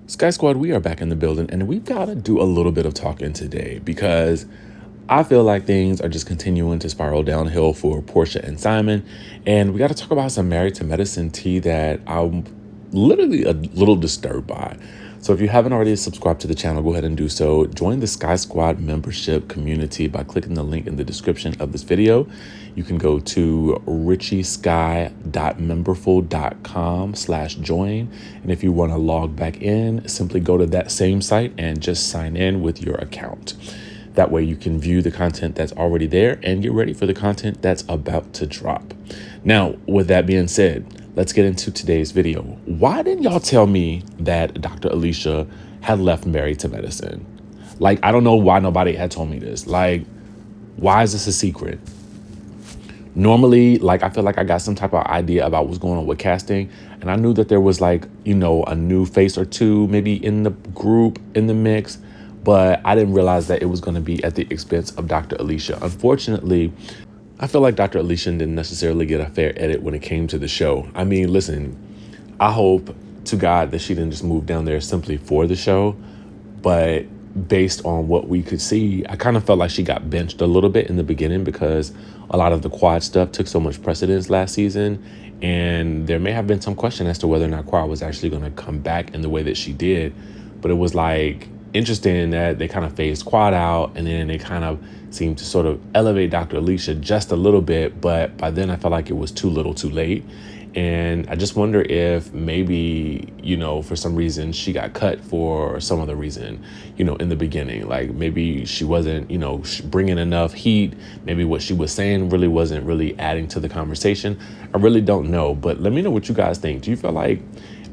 Sky Squad, we are back in the building, and we've got to do a little bit of talking today because I feel like things are just continuing to spiral downhill for Porsha and Simon, and we got to talk about some Married to Medicine tea that I'm literally a little disturbed by. So if you haven't already subscribed to the channel, go ahead and do so. Join the Sky Squad membership community by clicking the link in the description of this video. You can go to richieskye.memberful.com/join. And if you want to log back in, simply go to that same site and just sign in with your account. That way you can view the content that's already there and get ready for the content that's about to drop. Now, with that being said, let's get into today's video. Why didn't y'all tell me that Dr. Alicia had left Married to Medicine? Like, I don't know why nobody had told me this. Like, why is this a secret? Normally, like, I feel like I got some type of idea about what's going on with casting. And I knew that there was like, a new face or two maybe in the group, in the mix. But I didn't realize that it was going to be at the expense of Dr. Alicia. Unfortunately, I feel like Dr. Alicia didn't necessarily get a fair edit when it came to the show. I mean, listen, I hope to God that she didn't just move down there simply for the show. But based on what we could see, I kind of felt like she got benched a little bit in the beginning because a lot of the quad stuff took so much precedence last season. And there may have been some question as to whether or not quad was actually going to come back in the way that she did. But it was like interesting that they kind of phased quad out, and then they kind of seemed to sort of elevate Dr. Alicia just a little bit. But by then I felt like it was too little too late. And I just wonder if maybe, for some reason she got cut for some other reason, in the beginning. Like maybe she wasn't, bringing enough heat. Maybe what she was saying really wasn't really adding to the conversation. I really don't know. But let me know what you guys think. Do you feel like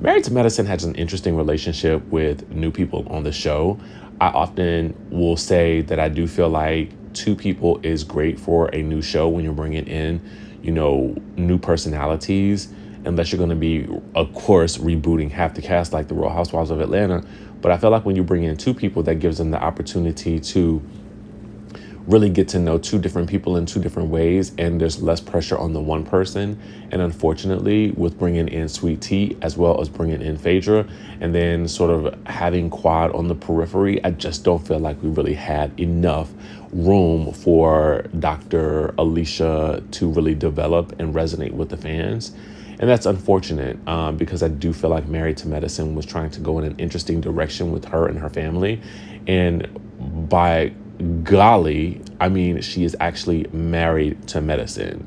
Married to Medicine has an interesting relationship with new people on the show? I often will say that I do feel like two people is great for a new show when you're bringing in, new personalities, unless you're going to be, of course, rebooting half the cast like the Real Housewives of Atlanta. But I feel like when you bring in two people, that gives them the opportunity to really get to know two different people in two different ways, and there's less pressure on the one person. And unfortunately, with bringing in Sweet Tea as well as bringing in Phaedra and then sort of having quad on the periphery, I just don't feel like we really had enough room for Dr. Alicia to really develop and resonate with the fans. And that's unfortunate because I do feel like Married to Medicine was trying to go in an interesting direction with her and her family. And by golly, I mean, she is actually married to medicine.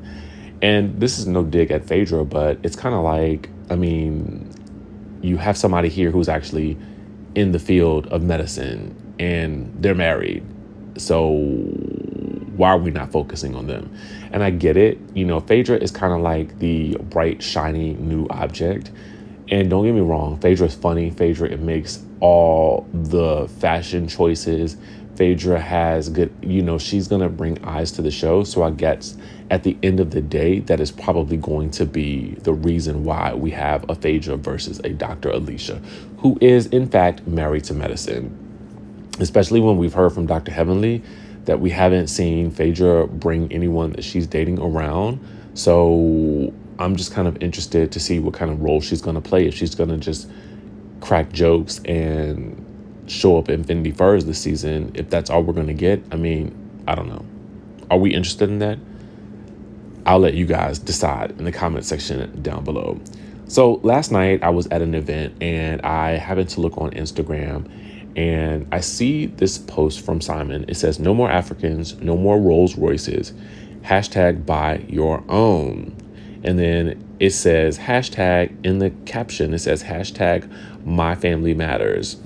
And this is no dig at Phaedra, but it's kind of like, I mean, you have somebody here who's actually in the field of medicine and they're married. So why are we not focusing on them? And I get it. Phaedra is kind of like the bright, shiny new object. And don't get me wrong, Phaedra is funny. Phaedra, it makes all the fashion choices. Phaedra has good, she's going to bring eyes to the show. So I guess at the end of the day, that is probably going to be the reason why we have a Phaedra versus a Dr. Alicia, who is in fact married to medicine. Especially when we've heard from Dr. Heavenly that we haven't seen Phaedra bring anyone that she's dating around. So I'm just kind of interested to see what kind of role she's going to play. If she's going to just crack jokes and show up in Fendi Furs this season, if that's all we're going to get. I mean, I don't know. Are we interested in that? I'll let you guys decide in the comment section down below. So last night I was at an event and I happened to look on Instagram and I see this post from Simon. It says, "No more Africans, no more Rolls Royces. Hashtag buy your own." And then it says hashtag in the caption, it says hashtag my family matters.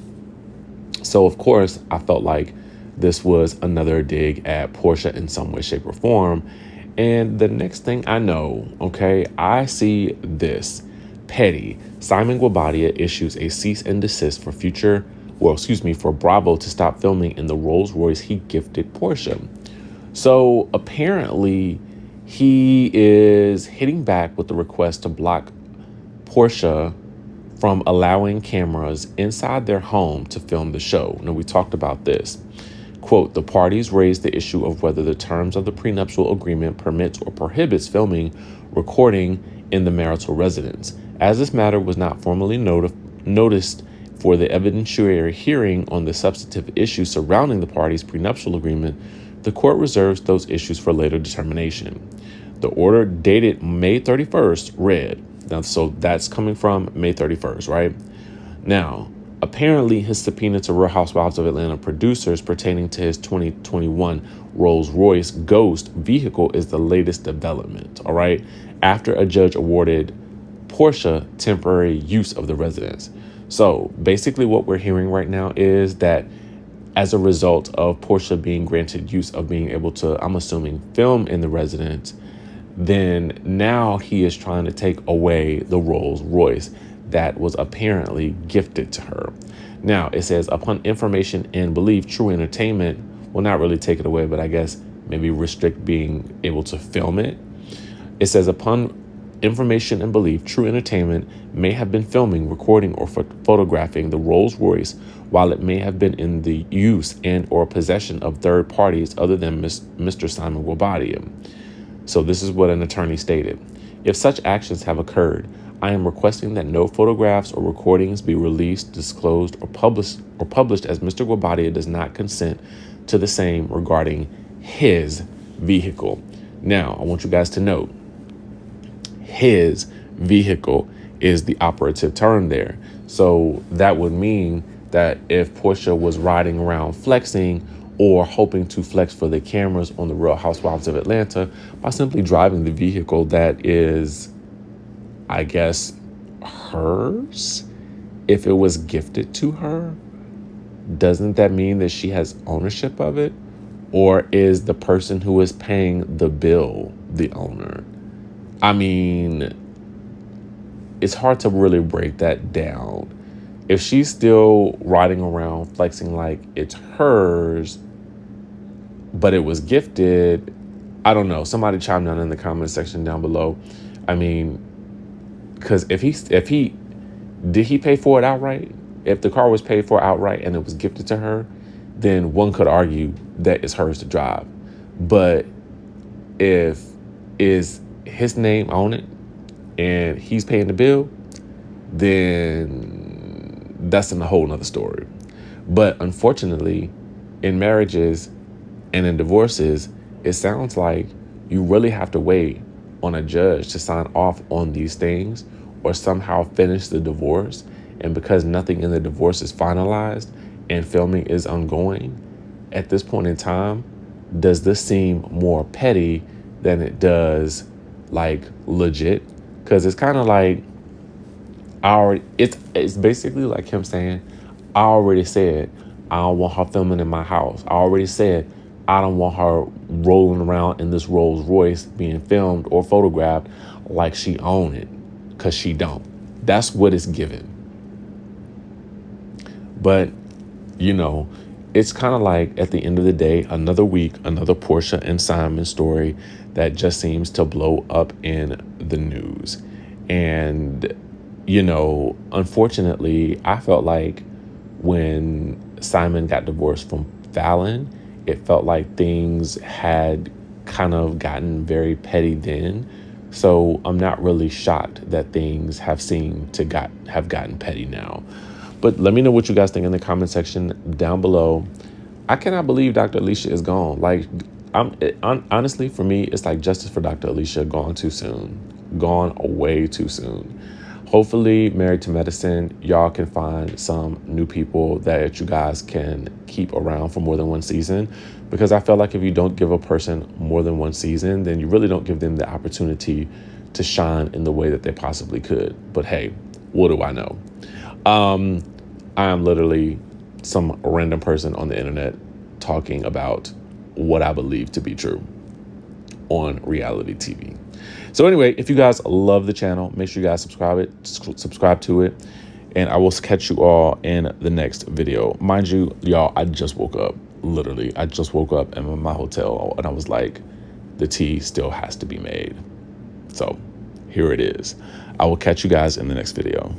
So of course I felt like this was another dig at Porsha in some way, shape or form. And the next thing I know, okay, I see this. Petty. Simon Guobadia issues a cease and desist for Bravo to stop filming in the Rolls Royce he gifted Porsha. So apparently he is hitting back with the request to block Porsha from allowing cameras inside their home to film the show. Now, we talked about this. Quote, "The parties raised the issue of whether the terms of the prenuptial agreement permits or prohibits filming, recording in the marital residence. As this matter was not formally noticed For the evidentiary hearing on the substantive issues surrounding the parties' prenuptial agreement, the court reserves those issues for later determination. The order dated May 31st read, now, so that's coming from May 31st, right? Now, apparently his subpoena to Real Housewives of Atlanta producers pertaining to his 2021 Rolls-Royce Ghost vehicle is the latest development, all right? After a judge awarded Porsha temporary use of the residence. So basically what we're hearing right now is that as a result of Porsha being granted use of being able to, I'm assuming, film in the residence, then now he is trying to take away the Rolls Royce that was apparently gifted to her. Now, it says, upon information and belief, True Entertainment will not really take it away, but I guess maybe restrict being able to film it. It says, upon information and belief, True Entertainment may have been filming, recording, or photographing the Rolls Royce while it may have been in the use and or possession of third parties other than Mr. Simon Guobadia. So this is what an attorney stated. If such actions have occurred, I am requesting that no photographs or recordings be released, disclosed, or published as Mr. Guobadia does not consent to the same regarding his vehicle. Now, I want you guys to note, his vehicle is the operative term there. So that would mean that if Porsha was riding around flexing or hoping to flex for the cameras on the Real Housewives of Atlanta by simply driving the vehicle that is, I guess, hers, if it was gifted to her, doesn't that mean that she has ownership of it? Or is the person who is paying the bill the owner? I mean, it's hard to really break that down. If she's still riding around flexing like it's hers, but it was gifted, I don't know. Somebody chime down in the comment section down below. I mean, because if he did he pay for it outright? If the car was paid for outright and it was gifted to her, then one could argue that it's hers to drive. But if is his name on it and he's paying the bill, then that's a whole nother story. But unfortunately, in marriages and in divorces, it sounds like you really have to wait on a judge to sign off on these things or somehow finish the divorce. And because nothing in the divorce is finalized and filming is ongoing, at this point in time, does this seem more petty than it does like legit? Because it's kind of like, it's basically like him saying, I already said I don't want her filming in my house. I already said I don't want her rolling around in this Rolls Royce being filmed or photographed like she own it, because she don't. That's what it's given. But, you know, it's kind of like at the end of the day, another week, another Porsha and Simon story that just seems to blow up in the news. And, you know, unfortunately, I felt like when Simon got divorced from Fallon, it felt like things had kind of gotten very petty then. So I'm not really shocked that things have seemed to have gotten petty now. But let me know what you guys think in the comment section down below. I cannot believe Dr. Alicia is gone. Like, honestly, for me, it's like justice for Dr. Alicia gone too soon. Gone way too soon. Hopefully, Married to Medicine, y'all can find some new people that you guys can keep around for more than one season. Because I feel like if you don't give a person more than one season, then you really don't give them the opportunity to shine in the way that they possibly could. But hey, what do I know? I am literally some random person on the internet talking about what I believe to be true on reality TV. So anyway, if you guys love the channel, make sure you guys subscribe to it, and I will catch you all in the next video. Mind you, y'all, I just woke up. Literally, I just woke up in my hotel, and I was like, the tea still has to be made. So here it is. I will catch you guys in the next video.